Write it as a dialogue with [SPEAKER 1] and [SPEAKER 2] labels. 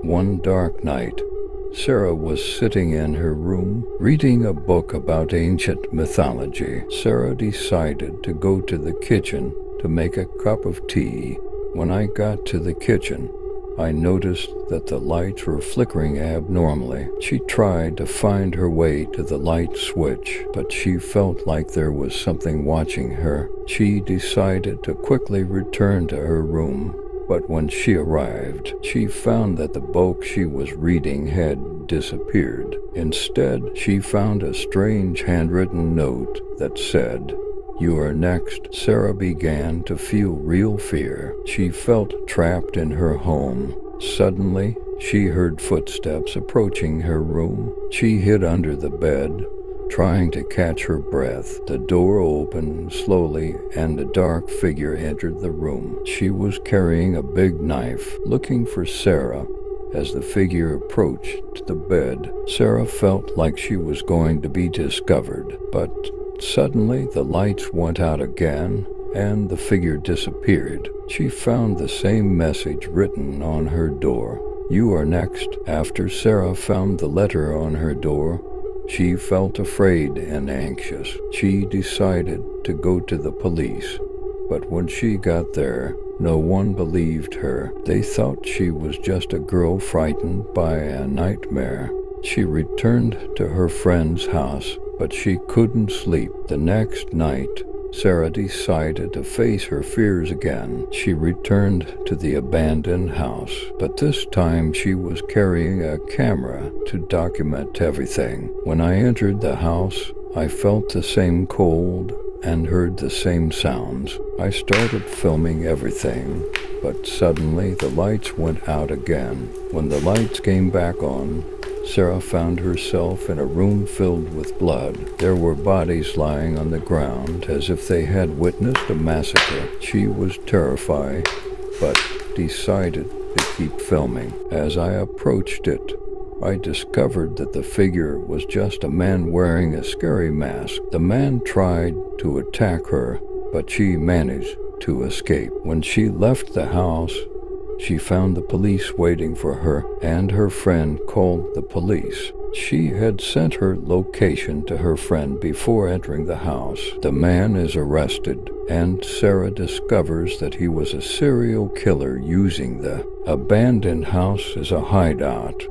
[SPEAKER 1] One dark night, Sarah was sitting in her room, reading a book about ancient mythology. Sarah decided to go to the kitchen to make a cup of tea. When I got to the kitchen, I noticed that the lights were flickering abnormally. She tried to find her way to the light switch, but she felt like there was something watching her. She decided to quickly return to her room, but when she arrived, she found that the book she was reading had disappeared. Instead, she found a strange handwritten note that said, "You are next." Sarah began to feel real fear. She felt trapped in her home. Suddenly, she heard footsteps approaching her room. She hid under the bed, trying to catch her breath. The door opened slowly and a dark figure entered the room. She was carrying a big knife, looking for Sarah. As the figure approached the bed, Sarah felt like she was going to be discovered, but suddenly the lights went out again and the figure disappeared. She found the same message written on her door, "You are next." After Sarah found the letter on her door, she felt afraid and anxious. She decided to go to the police, but when she got there, no one believed her. They thought she was just a girl frightened by a nightmare. She returned to her friend's house, but she couldn't sleep. The next night, Sarah decided to face her fears again. She returned to the abandoned house, but this time she was carrying a camera to document everything. When I entered the house, I felt the same cold and heard the same sounds. I started filming everything, but suddenly the lights went out again. When the lights came back on, Sarah found herself in a room filled with blood. There were bodies lying on the ground as if they had witnessed a massacre. She was terrified, but decided to keep filming. As I approached it, I discovered that the figure was just a man wearing a scary mask. The man tried to attack her, but she managed to escape. When she left the house, she found the police waiting for her, and her friend called the police. She had sent her location to her friend before entering the house. The man is arrested, and Sarah discovers that he was a serial killer using the abandoned house as a hideout.